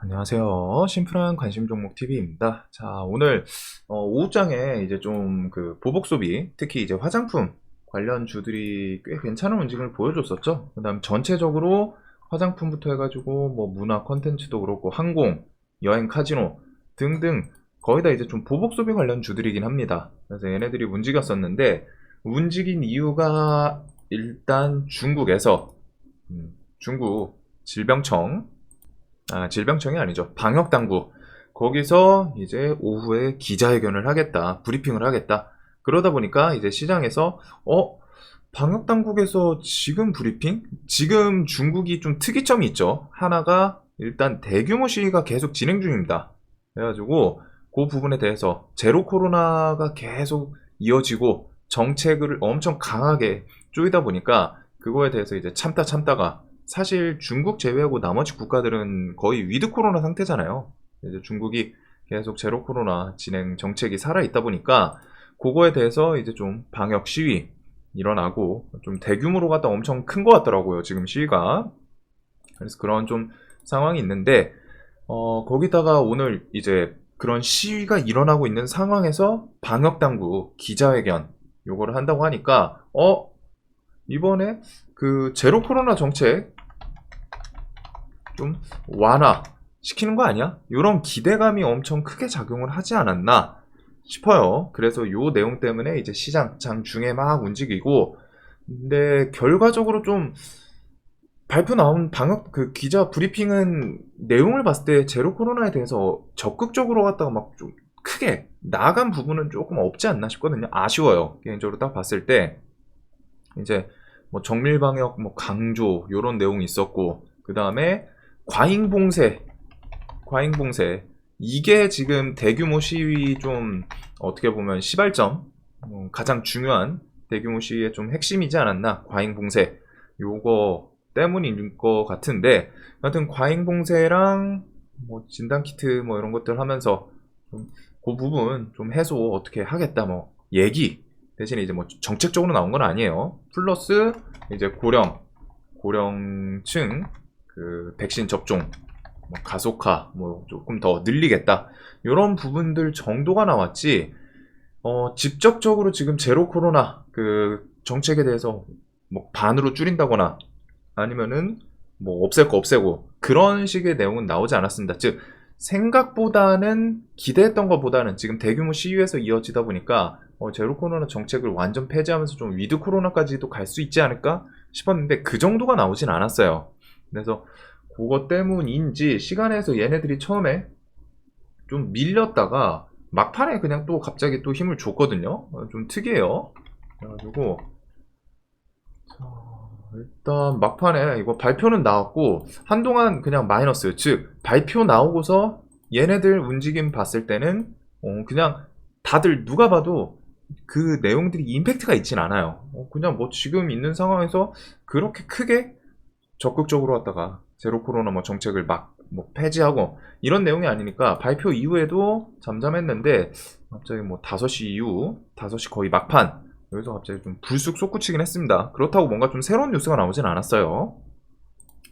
안녕하세요. 심플한 관심 종목 TV입니다. 자, 오늘 오후장에 이제 좀 그 보복 소비, 특히 이제 화장품 관련 주들이 꽤 괜찮은 움직임을 보여줬었죠. 그다음 전체적으로 화장품부터 해가지고 뭐 문화 컨텐츠도 그렇고 항공, 여행, 카지노 등등 거의 다 이제 좀 보복 소비 관련 주들이긴 합니다. 그래서 얘네들이 움직였었는데 움직인 이유가 일단 중국에서 중국 질병청 질병청이 아니죠. 방역당국. 거기서 이제 오후에 기자회견을 하겠다. 브리핑을 하겠다. 그러다 보니까 이제 시장에서, 방역당국에서 지금 브리핑? 지금 중국이 좀 특이점이 있죠. 하나가 일단 대규모 시위가 계속 진행 중입니다. 그래가지고 그 부분에 대해서 제로 코로나가 계속 이어지고 정책을 엄청 강하게 쪼이다 보니까 그거에 대해서 이제 참다가 사실 중국 제외하고 나머지 국가들은 거의 위드 코로나 상태잖아요. 이제 중국이 계속 제로 코로나 진행 정책이 살아있다 보니까 그거에 대해서 이제 좀 방역 시위 일어나고 좀 대규모로 갔다 엄청 큰 것 같더라고요. 지금 시위가. 그래서 그런 좀 상황이 있는데 거기다가 오늘 이제 그런 시위가 일어나고 있는 상황에서 방역 당국 기자회견 요거를 한다고 하니까 이번에 그 제로 코로나 정책 좀 완화 시키는 거 아니야? 이런 기대감이 엄청 크게 작용을 하지 않았나 싶어요. 그래서 요 내용 때문에 이제 시장 장중에 막 움직이고, 근데 결과적으로 좀 발표 나온 방역 그 기자 브리핑은 내용을 봤을 때 제로 코로나에 대해서 적극적으로 갔다가 막 좀 크게 나간 부분은 조금 없지 않나 싶거든요. 아쉬워요. 개인적으로 딱 봤을 때 이제 뭐 정밀 방역 뭐 강조 요런 내용이 있었고, 그 다음에 과잉봉쇄 이게 지금 대규모 시위 좀 어떻게 보면 시발점, 가장 중요한 대규모 시위의 좀 핵심이지 않았나. 과잉봉쇄 요거 때문인 것 같은데, 하여튼 과잉봉쇄랑 뭐 진단키트 뭐 이런 것들 하면서 좀 그 부분 좀 해소 어떻게 하겠다 뭐 얘기 대신에 이제 뭐 정책적으로 나온 건 아니에요. 플러스 이제 고령층 그 백신 접종 뭐 가속화 뭐 조금 더 늘리겠다 이런 부분들 정도가 나왔지, 직접적으로 지금 제로 코로나 그 정책에 대해서 뭐 반으로 줄인다거나 아니면은 뭐 없앨 거 없애고 그런 식의 내용은 나오지 않았습니다. 즉 생각보다는 기대했던 것보다는 지금 대규모 시위에서 이어지다 보니까 제로 코로나 정책을 완전 폐지하면서 좀 위드 코로나까지도 갈 수 있지 않을까 싶었는데 그 정도가 나오진 않았어요. 그래서 그것 때문인지 시간에서 얘네들이 처음에 좀 밀렸다가 막판에 그냥 또 갑자기 또 힘을 줬거든요. 좀 특이해요. 그래가지고 일단 막판에 이거 발표는 나왔고 한동안 그냥 마이너스, 즉 발표 나오고서 얘네들 움직임 봤을 때는 그냥 다들 누가 봐도 그 내용들이 임팩트가 있진 않아요. 그냥 뭐 지금 있는 상황에서 그렇게 크게 적극적으로 왔다가 제로 코로나 뭐 정책을 막 뭐 폐지하고 이런 내용이 아니니까 발표 이후에도 잠잠했는데 갑자기 뭐 5시 이후 5시 거의 막판 여기서 갑자기 좀 불쑥 솟구치긴 했습니다. 그렇다고 뭔가 좀 새로운 뉴스가 나오진 않았어요.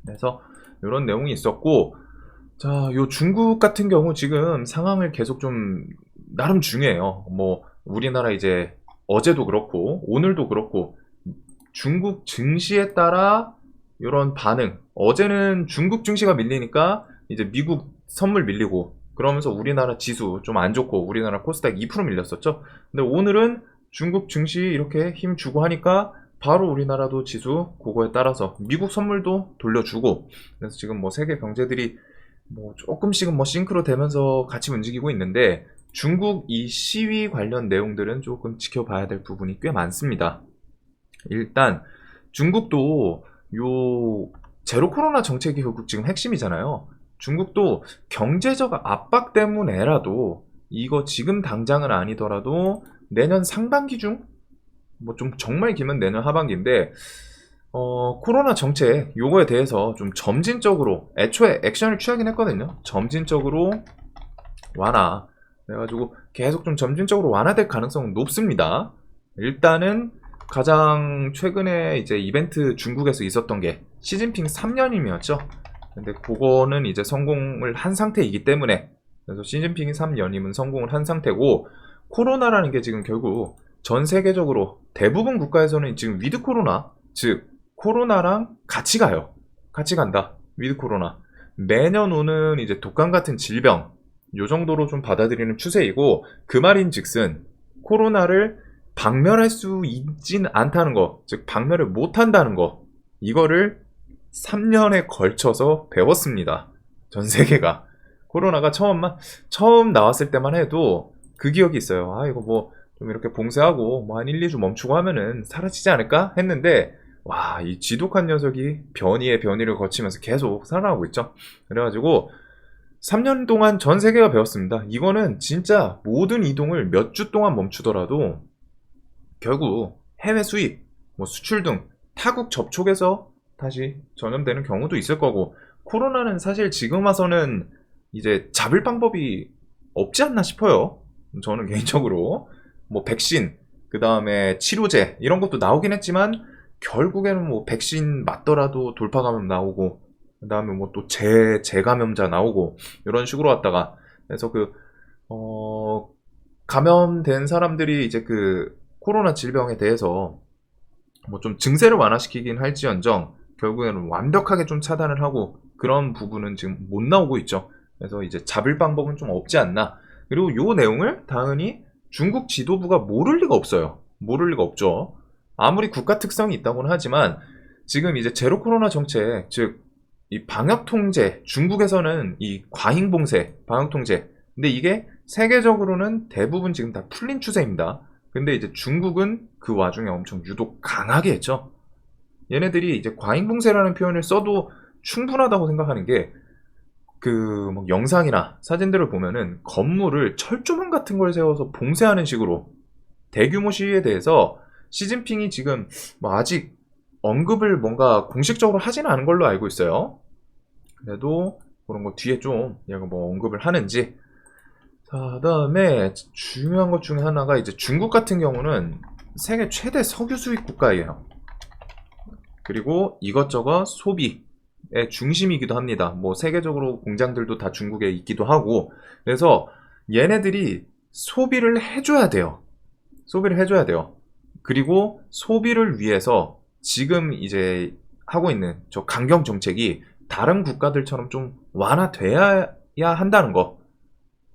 그래서 이런 내용이 있었고, 자, 요 중국 같은 경우 지금 상황을 계속 좀 나름 중요해요. 뭐 우리나라 이제 어제도 그렇고 오늘도 그렇고 중국 증시에 따라 이런 반응. 어제는 중국 증시가 밀리니까 이제 미국 선물 밀리고 그러면서 우리나라 지수 좀 안 좋고 우리나라 코스닥 2% 밀렸었죠. 근데 오늘은 중국 증시 이렇게 힘 주고 하니까 바로 우리나라도 지수 그거에 따라서 미국 선물도 돌려주고, 그래서 지금 뭐 세계 경제들이 뭐 조금씩은 뭐 싱크로 되면서 같이 움직이고 있는데 중국 이 시위 관련 내용들은 조금 지켜봐야 될 부분이 꽤 많습니다. 일단 중국도 요 제로 코로나 정책이 결국 지금 핵심이잖아요. 중국도 경제적 압박 때문에라도 이거 지금 당장은 아니더라도 내년 상반기 중 뭐 좀 정말 길면 내년 하반기인데 코로나 정책 요거에 대해서 좀 점진적으로 애초에 액션을 취하긴 했거든요. 점진적으로 완화. 그래가지고 계속 좀 점진적으로 완화될 가능성은 높습니다. 일단은 가장 최근에 이제 이벤트 중국에서 있었던 게 시진핑 3년임이었죠. 근데 그거는 이제 성공을 한 상태이기 때문에, 그래서 시진핑이 3연임은 성공을 한 상태고, 코로나라는 게 지금 결국 전 세계적으로 대부분 국가에서는 지금 위드 코로나, 즉 코로나랑 같이 가요. 같이 간다. 위드 코로나. 매년 오는 이제 독감 같은 질병, 요 정도로 좀 받아들이는 추세이고, 그 말인즉슨 코로나를 박멸할 수 있진 않다는 거, 즉 박멸을 못 한다는 거, 이거를 3년에 걸쳐서 배웠습니다. 전 세계가. 코로나가 처음 나왔을 때만 해도 그 기억이 있어요. 아, 이거 뭐 좀 이렇게 봉쇄하고 뭐 한 1, 2주 멈추고 하면은 사라지지 않을까 했는데, 와, 이 지독한 녀석이 변이의 변이를 거치면서 계속 살아나고 있죠. 그래가지고 3년 동안 전 세계가 배웠습니다. 이거는 진짜 모든 이동을 몇 주 동안 멈추더라도 결국 해외 수입, 뭐 수출 등 타국 접촉에서 다시 전염되는 경우도 있을 거고, 코로나는 사실 지금 와서는 이제 잡을 방법이 없지 않나 싶어요. 저는 개인적으로 뭐 백신, 그 다음에 치료제 이런 것도 나오긴 했지만 결국에는 뭐 백신 맞더라도 돌파 감염 나오고, 그 다음에 뭐 또 재감염자 나오고, 이런 식으로 왔다가, 그래서 감염된 사람들이 이제 그 코로나 질병에 대해서 뭐 좀 증세를 완화시키긴 할지언정 결국에는 완벽하게 좀 차단을 하고, 그런 부분은 지금 못 나오고 있죠. 그래서 이제 잡을 방법은 좀 없지 않나. 그리고 요 내용을 당연히 중국 지도부가 모를 리가 없어요. 모를 리가 없죠. 아무리 국가 특성이 있다고는 하지만 지금 이제 제로 코로나 정책, 즉 이 방역 통제, 중국에서는 이 과잉 봉쇄, 방역 통제. 근데 이게 세계적으로는 대부분 지금 다 풀린 추세입니다. 근데 이제 중국은 그 와중에 엄청 유독 강하게 했죠. 얘네들이 이제 과잉 봉쇄라는 표현을 써도 충분하다고 생각하는 게, 뭐 영상이나 사진들을 보면은 건물을 철조망 같은 걸 세워서 봉쇄하는 식으로, 대규모 시위에 대해서 시진핑이 지금 뭐 아직 언급을 뭔가 공식적으로 하지는 않은 걸로 알고 있어요. 그래도 그런 거 뒤에 좀 얘가 뭐 언급을 하는지. 자, 그다음에 중요한 것 중에 하나가 이제 중국 같은 경우는 세계 최대 석유 수입 국가예요. 그리고 이것저것 소비의 중심이기도 합니다. 뭐 세계적으로 공장들도 다 중국에 있기도 하고, 그래서 얘네들이 소비를 해줘야 돼요. 소비를 해줘야 돼요. 그리고 소비를 위해서 지금 이제 하고 있는 저 강경 정책이 다른 국가들처럼 좀 완화돼야 한다는 거.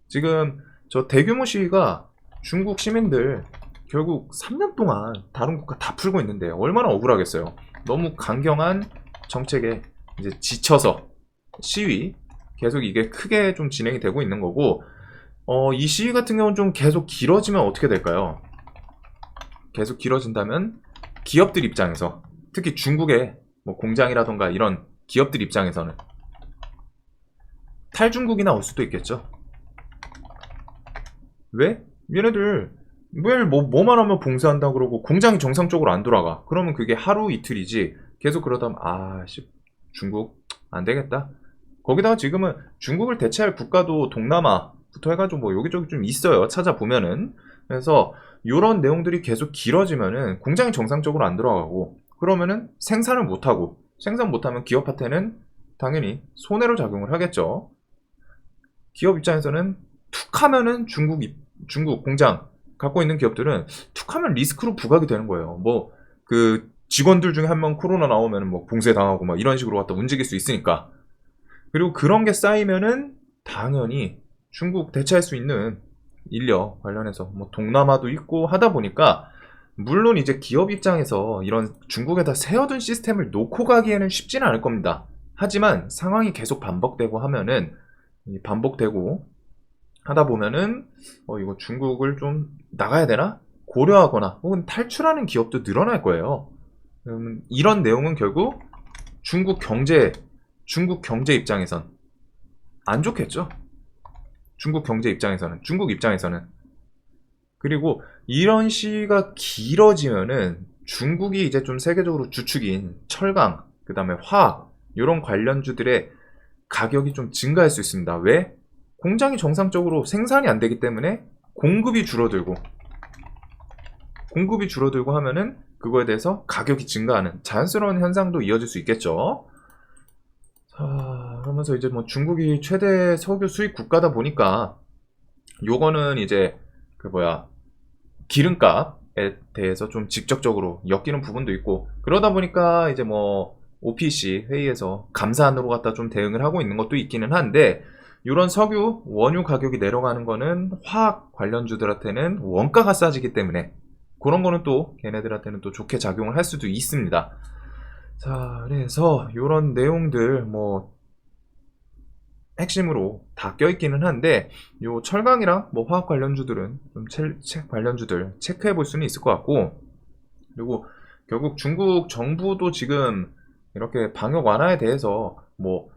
지금 저 대규모 시위가 중국 시민들 결국 3년 동안 다른 국가 다 풀고 있는데 얼마나 억울하겠어요. 너무 강경한 정책에 이제 지쳐서 시위 계속 이게 크게 좀 진행이 되고 있는 거고, 이 시위 같은 경우는 좀 계속 길어지면 어떻게 될까요? 계속 길어진다면 기업들 입장에서, 특히 중국의 뭐 공장이라던가 이런 기업들 입장에서는 탈중국이 나올 수도 있겠죠. 왜? 얘네들 매일 뭐만 하면 봉쇄한다 그러고 공장이 정상적으로 안 돌아가. 그러면 그게 하루 이틀이지. 계속 그러다면 중국 안 되겠다. 거기다가 지금은 중국을 대체할 국가도 동남아부터 해가지고 뭐 여기저기 좀 있어요. 찾아보면은. 그래서 이런 내용들이 계속 길어지면은 공장이 정상적으로 안 들어가고, 그러면은 생산을 못하고, 생산 못하면 기업한테는 당연히 손해로 작용을 하겠죠. 기업 입장에서는 툭 하면은 중국 공장 갖고 있는 기업들은 툭 하면 리스크로 부각이 되는 거예요. 뭐 그 직원들 중에 한 명 코로나 나오면 뭐 봉쇄 당하고 막 이런 식으로 갖다 움직일 수 있으니까. 그리고 그런 게 쌓이면은 당연히 중국 대체할 수 있는 인력 관련해서 뭐 동남아도 있고 하다 보니까, 물론 이제 기업 입장에서 이런 중국에다 세워둔 시스템을 놓고 가기에는 쉽지는 않을 겁니다. 하지만 상황이 계속 반복되고 하면은, 반복되고 하다 보면은 이거 중국을 좀 나가야 되나? 고려하거나 혹은 탈출하는 기업도 늘어날 거예요. 이런 내용은 결국 중국 경제 입장에선 안 좋겠죠. 중국 입장에서는. 그리고 이런 시위가 길어지면은 중국이 이제 좀 세계적으로 주축인 철강, 그 다음에 화학, 이런 관련주들의 가격이 좀 증가할 수 있습니다. 왜? 공장이 정상적으로 생산이 안 되기 때문에 공급이 줄어들고 하면은 그거에 대해서 가격이 증가하는 자연스러운 현상도 이어질 수 있겠죠. 자, 그러면서 이제 뭐 중국이 최대 석유 수입 국가다 보니까 요거는 이제 그 뭐야 기름값에 대해서 좀 직접적으로 엮이는 부분도 있고 그러다 보니까 이제 뭐 OPC 회의에서 감사안으로 갖다 좀 대응을 하고 있는 것도 있기는 한데 이런 석유 원유 가격이 내려가는 거는 화학 관련주들한테는 원가가 싸지기 때문에 그런 거는 또 걔네들한테는 또 좋게 작용을 할 수도 있습니다. 자, 그래서 이런 내용들 뭐 핵심으로 다 껴있기는 한데 요 철강이랑 뭐 화학 관련주들은 좀 관련주들 체크해 볼 수는 있을 것 같고 그리고 결국 중국 정부도 지금 이렇게 방역 완화에 대해서 뭐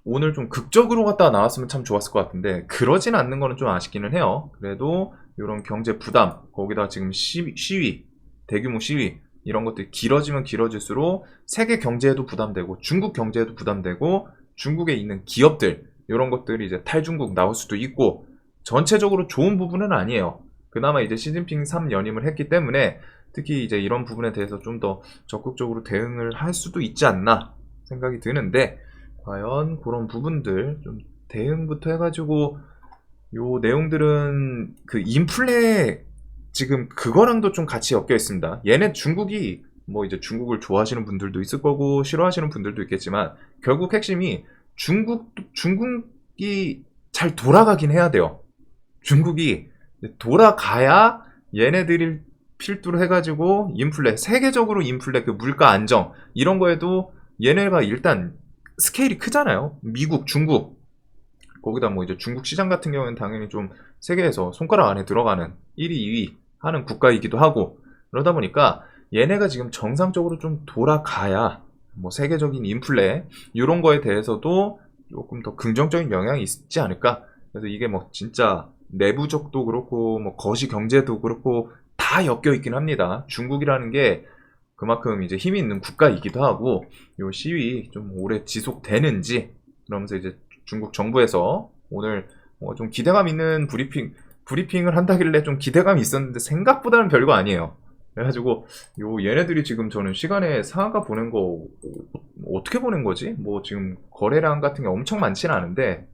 오늘 좀 극적으로 갖다 나왔으면 참 좋았을 것 같은데 그러진 않는 거는 좀 아쉽기는 해요. 그래도 이런 경제 부담 거기다 지금 시위 대규모 시위 이런 것들이 길어지면 길어질수록 세계 경제에도 부담되고 중국 경제에도 부담되고 중국에 있는 기업들 이런 것들이 이제 탈중국 나올 수도 있고 전체적으로 좋은 부분은 아니에요. 그나마 이제 시진핑 3연임을 했기 때문에 특히 이제 이런 부분에 대해서 좀 더 적극적으로 대응을 할 수도 있지 않나 생각이 드는데 과연 그런 부분들 좀 대응부터 해가지고 요 내용들은 그 인플레 지금 그거랑도 좀 같이 엮여 있습니다. 얘네 중국이 뭐 이제 중국을 좋아하시는 분들도 있을 거고 싫어하시는 분들도 있겠지만 결국 핵심이 중국이 잘 돌아가긴 해야 돼요. 중국이 돌아가야 얘네들이 필두로 해가지고 인플레 세계적으로 인플레 그 물가 안정 이런 거에도 얘네가 일단 스케일이 크잖아요. 미국, 중국 거기다 뭐 이제 중국 시장 같은 경우는 당연히 좀 세계에서 손가락 안에 들어가는 1위, 2위 하는 국가이기도 하고 그러다 보니까 얘네가 지금 정상적으로 좀 돌아가야 뭐 세계적인 인플레 이런 거에 대해서도 조금 더 긍정적인 영향이 있지 않을까. 그래서 이게 뭐 진짜 내부적도 그렇고 뭐 거시 경제도 그렇고 다 엮여 있긴 합니다. 중국이라는 게 그만큼 이제 힘이 있는 국가이기도 하고 요 시위 좀 오래 지속되는지 그러면서 이제 중국 정부에서 오늘 좀 기대감 있는 브리핑을 한다길래 좀 기대감이 있었는데 생각보다는 별거 아니에요. 그래가지고 요 얘네들이 지금 저는 시간에 상한가 보낸 거 어떻게 보낸 거지? 뭐 지금 거래량 같은 게 엄청 많지는 않은데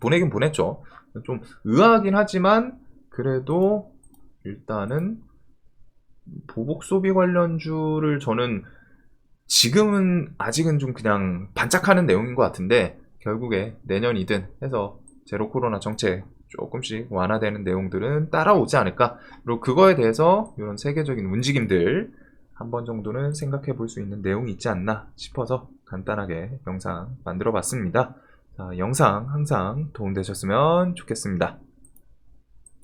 보내긴 보냈죠. 좀 의아하긴 하지만 그래도 일단은 보복 소비 관련주를 저는 지금은 아직은 좀 그냥 반짝하는 내용인 것 같은데 결국에 내년이든 해서 제로 코로나 정책 조금씩 완화되는 내용들은 따라오지 않을까. 그리고 그거에 대해서 이런 세계적인 움직임들 한 번 정도는 생각해 볼 수 있는 내용이 있지 않나 싶어서 간단하게 영상 만들어 봤습니다. 자, 영상 항상 도움되셨으면 좋겠습니다.